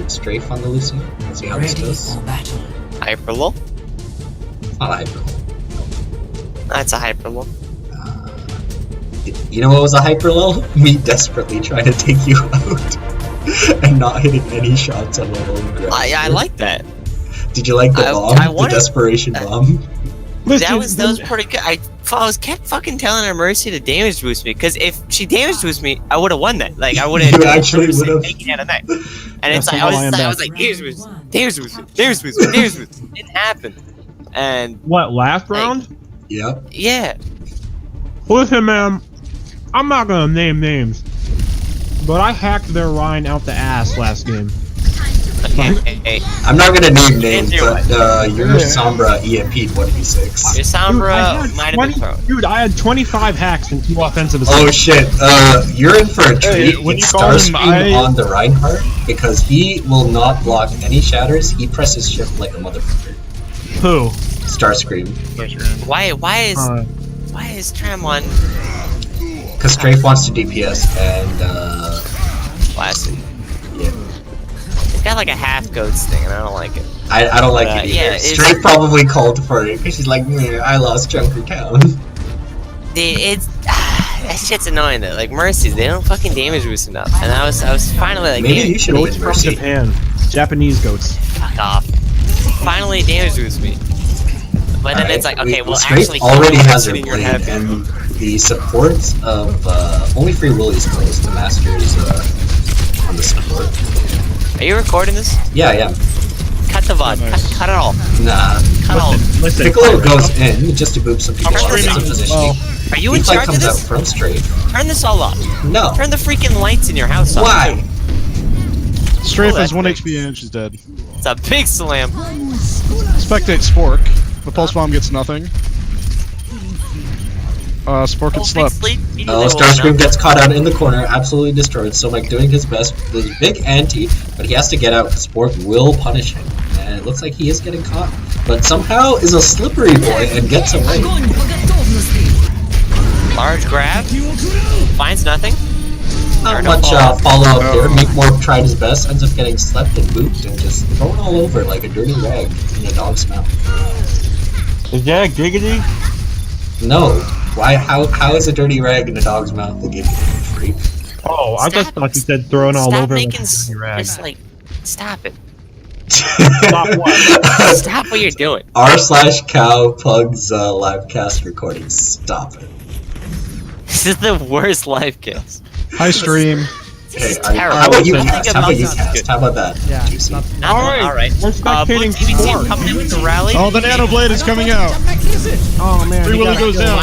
strafe on the Lucy. Let's see how this goes. Hyperlow? It's not a hyper. That's a hyperlow. You know what was a hyper lull? Me desperately trying to take you out and not hitting any shots on my own ground. I like that. Did you like the bomb? The desperation bomb? That was pretty good. I kept fucking telling her Mercy to damage boost me, because if she damage boost me, I would have won that. Like, I would have. You actually would have. And it's like I was like damage boost, damage boost, damage boost, damage boost. It didn't happen. And what, last round? Yep. Yeah. Listen, man, I'm not gonna name names, but I hacked their Rhine out the ass last game. Okay. I'm not gonna name names, but your Sombra EMP'd 1v6. Your Sombra might have been thrown. Dude, I had 25 hacks and 2 offensive assists. Oh shit, you're in for a treat with Starscream him, on the Reinhardt, because he will not block any shatters. He presses shift like a motherfucker. Who? Starscream. Why is Tram on? Because Strafe wants to DPS and Classic. Yeah. It's got like a half goats thing, and I don't like it. I don't like it either. Yeah, Strafe probably called for it because she's like, I lost Junker Town. That shit's annoying though. Like Mercies, they don't fucking damage boost enough, and I was finally like, maybe you should have been Mercy. Japan. Japanese goats. Fuck off. Finally damage boost me. But then it's like, okay, well actually already has her blade, and the support of only Free Willy's close to Masters on the support. Are you recording this? Yeah, yeah. Cut the VOD. Cut it all. Nah. Cut all. Piccolo goes in just to boop some people off some positioning. Are you in charge of this? Out from Strafe. Turn this all off. No. Turn the freaking lights in your house off. Why? Strafe has 1 HP and she's dead. It's a big slam. Spectate Spork. The pulse bomb gets nothing. Spork gets slept. Oh, Starscream gets caught out in the corner, absolutely destroyed. So Mike doing his best with his big anti, but he has to get out because Spork will punish him. And it looks like he is getting caught, but somehow is a slippery boy and gets away. Large grab. Finds nothing. Not much follow up there. Meatmore tried his best, ends up getting slept and booped and just thrown all over like a dirty rag in a dog's mouth. Is that a giggity? No. Why? How is a dirty rag in a dog's mouth a giggity, freak? Oh, I just thought you said thrown all over like a dirty rag. Just like, stop it. Stop what? Stop what you're doing. r/cow Pug's live cast recording. Stop it. This is the worst live cast. Hi stream. Hey, how about you cast? How about you cast? How about that? Yeah. Juicy. Alright. We're spectating Blue TV team coming in with the rally. Oh, the Nano Blade is coming out. Oh man. Free Willy goes down.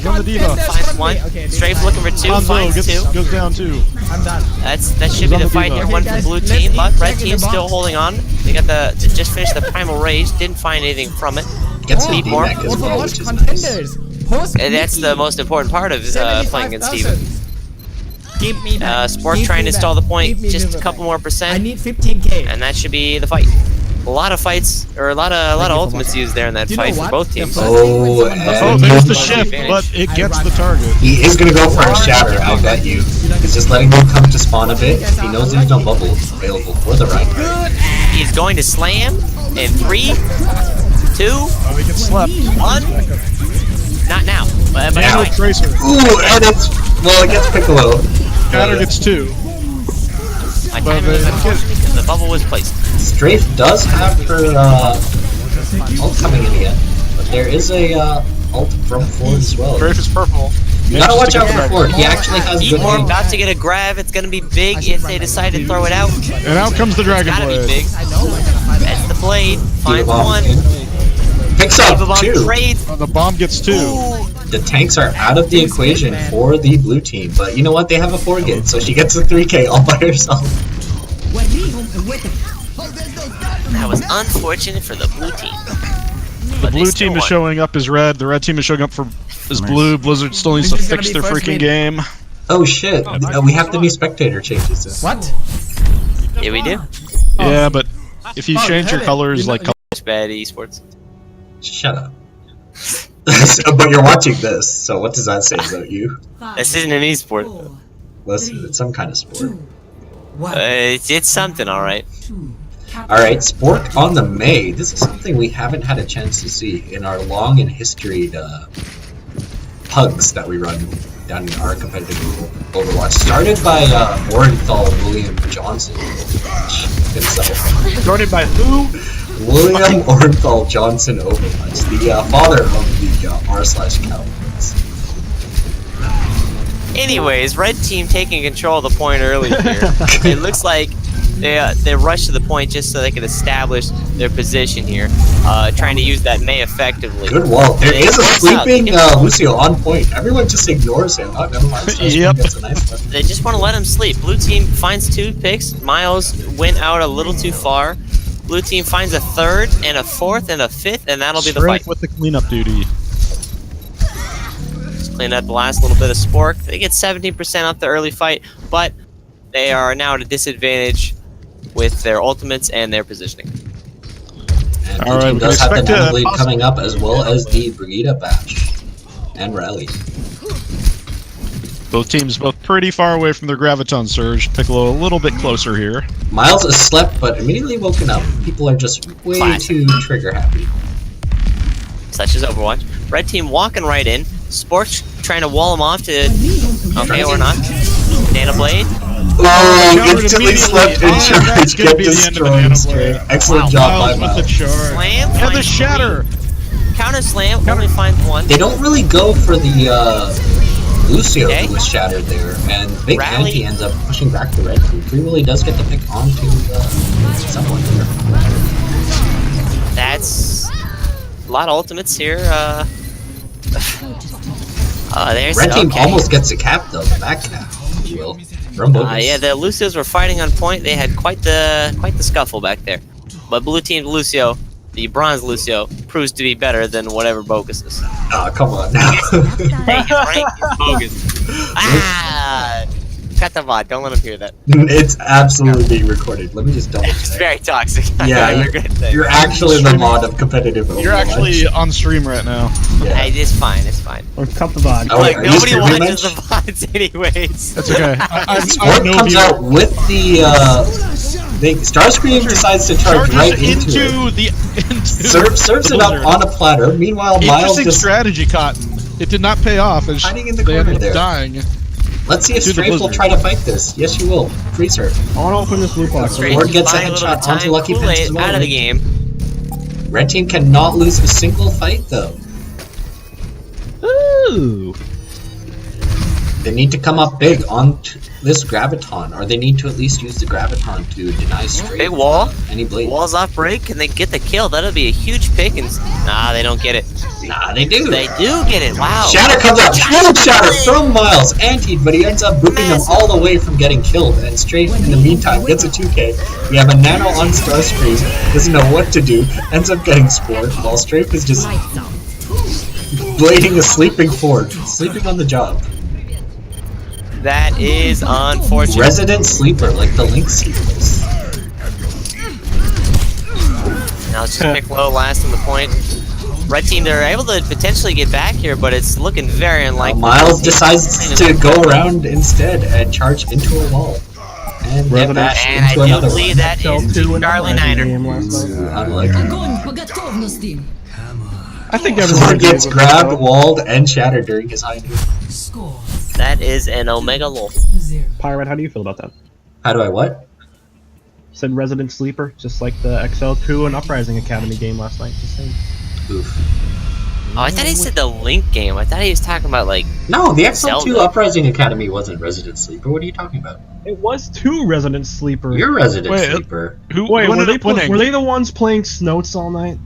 Come the Diva. Finds one. Strafe looking for 2. Finds 2. Goes down 2. I'm done. That should be the fight here. One for the blue team, but red team still holding on. They got just finished the primal rage. Didn't find anything from it. Gets some D-Mac as well, which is nice. And that's the most important part of playing against Steven. Spork trying to stall the point just a couple more percent. I need 15k. And that should be the fight. A lot of fights, or a lot of ultimates used there in that fight for both teams. Oh, there's the shift, but it gets the target. He is gonna go for a shatter, I bet you. He's just letting him come to spawn a bit. He knows there's no bubbles available for the Reinhardt. He's going to slam in 3, 2, Oh, he gets slept. 1. Not now. But Nano Tracer. Ooh, and it's it gets Piccolo. Counter gets 2. My timing was unfortunate because the bubble was placed. Strafe does have her ult coming in yet, but there is a ult from Ford as well. Strafe is purple. You gotta watch out for Ford. He actually has good aim. About to get a grab. It's gonna be big if they decide to throw it out. And out comes the Dragon It's gotta be Blade. big. That's the blade. Finds one. Picks up 2. The bomb gets 2. The tanks are out of the equation for the blue team, but you know what? They have a 4-gate, so she gets a 3k all by herself. That was unfortunate for the blue team. The blue team is showing up as red, the red team is showing up as blue. Blizzard still needs to fix their freaking game. Oh shit, we have the new spectator changes. What? Yeah, we do. Yeah, but if you change your colors like It's bad esports. Shut up. But you're watching this, so what does that say about you? This isn't an esport. Listen, it's some kind of sport. It's something, all right. Alright, Spork on the May. This is something we haven't had a chance to see in our long and historied pugs that we run down in our competitive Overwatch. Started by Orenthal William Johnson himself. Started by who? William Orenthal Johnson Overwatch, the father of the r/Cowboys. Anyways, red team taking control of the point early here. It looks like they rushed to the point just so they could establish their position here, trying to use that May effectively. Good wall. There is a sleeping Lucio on point. Everyone just ignores him. Oh, never mind. Yep. Gets a nice one. They just want to let him sleep. Blue team finds 2 picks. Miles went out a little too far. Blue team finds a 3rd and a 4th and a 5th, and that'll be the fight. Straight with the cleanup duty. Just clean up the last little bit of Spork. They get 17% off the early fight, but they are now at a disadvantage with their ultimates and their positioning. And All right, we does can have the expect Nano Blade coming up as well as the Brigida Bash and Rally. Both teams both pretty far away from their Graviton Surge. Piccolo a little bit closer here. Miles is slept but immediately woken up. People are just way Classic. too trigger happy. Such as Overwatch. Red team walking right in. Spork trying to wall him off to... Okay, or not. Nano Blade. Oh, instantly slept and Oh, charge. that's gonna Get be the end of the destroyed Nano straight. Blade. Excellent Wow, job Miles by with the Miles. charge. Slam. And the finds shatter. 3. Counter slam. Only finds 1. They don't really go for the Lucio Okay. who was shattered there, and Big Rally. Anti ends up pushing back the red team. Free really does get the pick onto someone here. That's a lot of ultimates here. There's Red team okay. almost gets a cap though, the back cap, if you will. From Bogus. Yeah, the Lucios were fighting on point. They had quite the scuffle back there. But blue team's Lucio, the bronze Lucio, proves to be better than whatever Bogus is. Oh, come on now. Hey, Frank, you're bogus. Ah! Cut the VOD. Don't let him hear that. It's absolutely being recorded. Let me just double It's check. very toxic. Yeah, you're good thing. You're actually the mod of competitive Overwatch. You're actually on stream right now. Yeah. Hey, it's fine. It's fine. Or cut the VOD. Oh, Like are you nobody streaming, watches the Mitch? VODs anyways. That's okay. I Sport know comes you- out with the Starscream decides to charge charges right into it. into Serves the it up blizzard. on a platter. Meanwhile, Miles Interesting just strategy, Cotton. It did not pay off as hiding in the they corner ended there. up dying. Let's see if to the Strafe will blizzard. try to fight this. Yes, you will. Freeze her. I want to open this loot box. Straight Or to gets a buying little headshot bit of onto time. Lucky Pence Kool-Aid as well, out of the right? game. Red team cannot lose a single fight though. Ooh. They need to come up big on this Graviton, or they need to at least use the Graviton to deny Strafe Big wall. any blade. Walls off break. Can they get the kill? That'll be a huge pick. And nah, they don't get it. Nah, they do. They do get it. Wow. Shatter comes out, huge shatter from Miles, antied, but he ends up booping him all the way from getting killed, and Strafe in the meantime gets a 2k. We have a Nano on Starscream, doesn't know what to do, ends up getting Sport, while Strafe is just blading a sleeping Ford, sleeping on the job. That is unfortunate. Resident sleeper, like the Link sleepers. Now let's just pick low last on the point. Red team, they're able to potentially get back here, but it's looking very unlikely. Miles decides to go around instead and charge into a wall. And get Resident- bashed And I into do another believe one. that is Charlie Niner. Unlucky. Огонь по готовности. I think He everyone gets grabbed, walled, and shattered during his high noon. Score That is an Omega lol. 0. Pirate, how do you feel about that? How do I what? Said Resident Sleeper, just like the XL2 and Uprising Academy game last night. Just saying. Oof. Oh, I thought he said the Link game. I thought he was talking about like. No, the XL2 Zelda. Uprising Academy wasn't Resident Sleeper. What are you talking about? It was 2 Resident Sleeper. You're Resident Wait, Sleeper. Who Wait, who were ended they, up winning? were they the ones playing Snoats all night?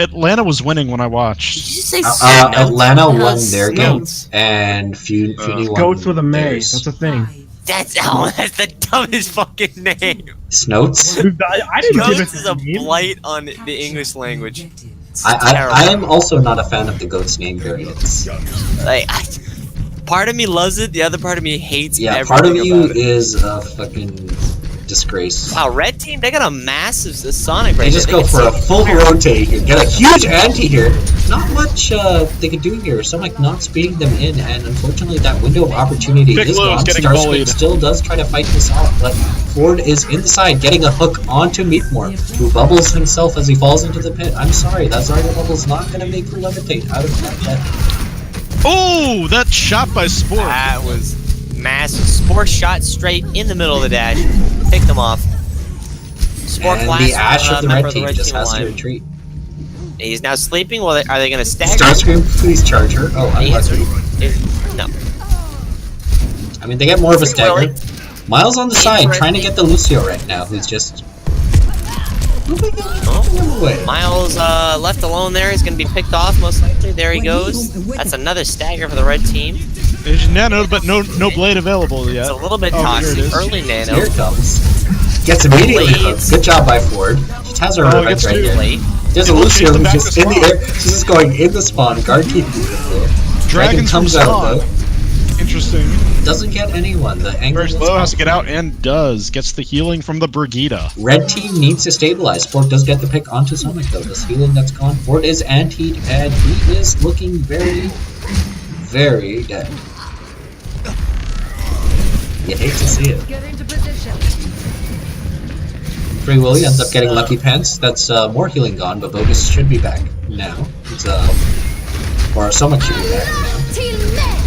Atlanta was winning when I Did watched. you say Atlanta won Notes? their game, Notes. and Funi won Goats with a May. theirs. That's a thing. That's that's the dumbest fucking name. Snoats? Dude, I didn't give it Goats is a name. blight on the English language. It's I terrible. am also not a fan of the Goats name variants. Like, part of me loves it, the other part of me hates Yeah, everything part of you about it. is fucking disgrace. Wow, red team, they got a massive Sonic right They just there. go for a full rotate here. Get a huge anti here. Not much they could do here. Sonic not speeding them in, and unfortunately that window of opportunity is Piccolo's gone. getting Starscream bullied. still does try to fight this off, but Ford is inside, getting a hook onto Meatmore, who bubbles himself as he falls into the pit. I'm sorry, that Zarya bubble's not going to make her levitate out of that pit. Oh, that shot by Sport. That was massive. Spork shot straight in the middle of the dash. Picked them off. Spork And last the Ash of the member red team just has to alive. retreat. He's now sleeping. Well, are they going to stagger? Starscream, please charge her. Oh, unlucky. No. I mean, they get more of a stagger. Really? Miles on the side, trying to get the Lucio right now, who's just moving away. Miles left alone there. He's going to be picked off most likely. There he goes. That's another stagger for the red team. There's Nano, but no blade available yet. It's a little bit Oh, here it toxic. is. Early Nano. Here it comes. Gets immediately hooked. Blades. Good job by Ford. Just has her revenge gets right too here. Late. There's a It will Lucio change the who's back just to in the spawn. air. She's just going in the spawn. Guard keep though. Dragon Dragons from comes out spawn. though. Interesting. Doesn't get anyone. The angle Very is slow, has off. to get out, and does. Gets the healing from the Brigida. Red team needs to stabilize. Sport does get the pick onto Sonic though. This healing that's gone. Ford is antied and he is looking very, very dead. You hate to see it. Get into position. Free Willy ends up getting Lucky Pants. That's more healing gone, but Bogus should be back now. It's or Sonic should be back now.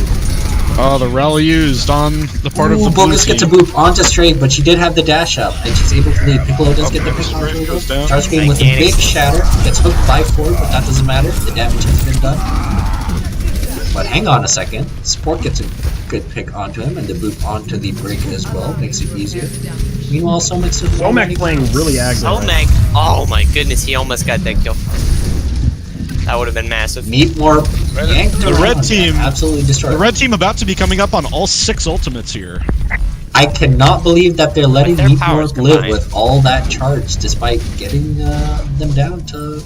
Oh, the rally used on the part of the blue Bogus team. gets a boop onto Straight, but she did have the dash up, and she's able to lead. Piccolo does get the pick on Straight goes down. Starscream with a big shatter, gets hooked by Ford, but that doesn't matter. The damage has been done. But hang on a second. Sport gets a good pick onto him, and the boop onto the break as well. Makes it easier. Meanwhile, Somic's playing really aggro. Omek. Oh my goodness, he almost got that kill. That would have been massive. Meatmore yanked The around red and team- absolutely destroyed. The red team about to be coming up on all 6 ultimates here. I cannot believe that they're letting Their powers Meatmore live combined. with all that charge, despite getting them down to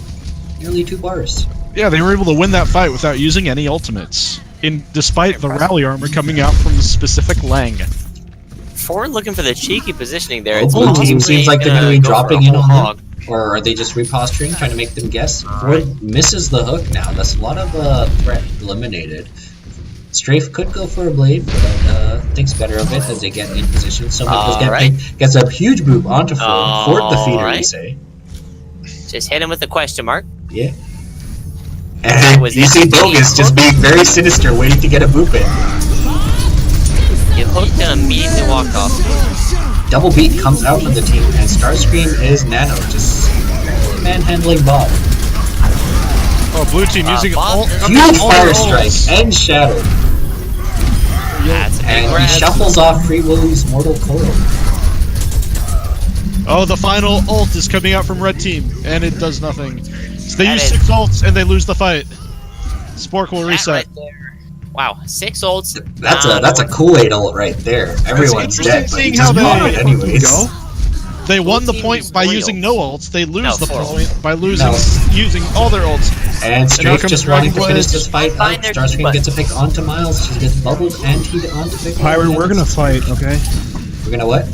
nearly 2 bars. Yeah, they were able to win that fight without using any ultimates, despite the rally armor coming out from the specific Lang. Ford looking for the cheeky positioning there. Oh, It's blue team possibly seems like they're gonna going to be go for dropping a in whole on hog. them. Or are they just reposturing, trying to make them guess? Ford misses the hook now. That's a lot of threat eliminated. Strafe could go for a blade, but thinks better of it as they get in position. So Alright. gets a huge boop onto Ford. Ford the feeder, we Alright. say. Just hit him with a question mark. Yeah. And Was you see interesting. Bogus just being very sinister, waiting to get a boop in. He hooked and immediately walked off. Double beat comes out from the team, and Starscream is Nano, just manhandling Bob. Oh, blue team using Bob- all Huge all fire their strike ults. and shatter, That's a big and he grab. shuffles off Free Willy's Mortal Coil. Oh, the final ult is coming out from red team, and it does nothing. So they That use is- 6 ults, and they lose the fight. Spork will That reset. right there. Wow, 6 ults. That's a Kool-Aid ult right there. Everyone's interesting dead, but he seeing just how they- bought it anyways. They won the team point used by 3 using ults. no ults. They lose No, the 4 point by losing No. using all their ults. And now Strafe comes just wanting to Dragon finish Blades. this fight Find up. their Starscream butt. gets a pick onto Miles. She gets bubbled and teed onto Piccolo. Pyron, we're gonna fight, okay? We're gonna what?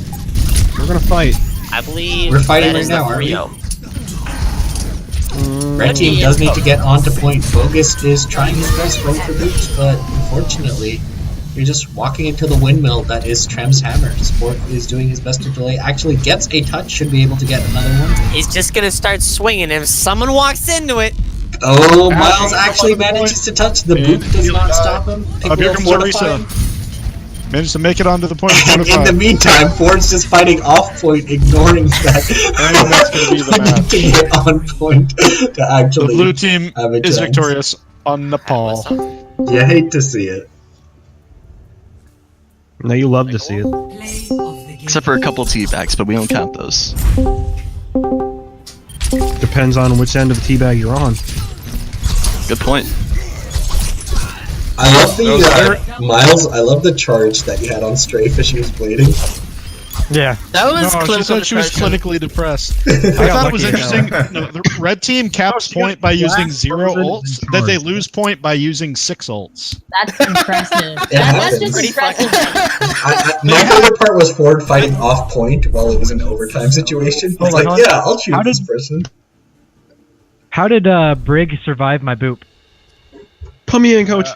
We're gonna fight. I believe We're fighting that right is now, the aren't we? Rio. Red team does need to get onto point. Bogus is trying his best going for boots, but unfortunately, you're just walking into the windmill that is Trem's hammer. Sport is doing his best to delay. Actually gets a touch, should be able to get another one. He's just gonna start swinging, and if someone walks into it, Oh, Miles actually manages to touch. The boot does not stop him. Up here Piccolo comes fortifying. Orisa. Managed to make it onto the point of And in the 45. meantime, Ford's just fighting off point, ignoring that. And that's gonna be the I need match. to get on point to The actually. blue team have a is chance. victorious on Nepal. You hate to see it. No, you love to see it. Play of the game. Except for a couple teabags, but we don't count those. Depends on which end of the teabag you're on. Good point. I love the Miles. I love the charge that you had on Strafe as she was bleeding. Yeah. that was No, she said she was clinically depressed. I thought it was interesting. No, the red team caps point by using 0 ults, then they lose point by using 6 ults. That's impressive. It That's happens. just Pretty impressive. My favorite part was Ford fighting off point while it was an overtime situation. He's like, yeah, I'll choose this person. How did Brig survive my boop? Put me in, coach.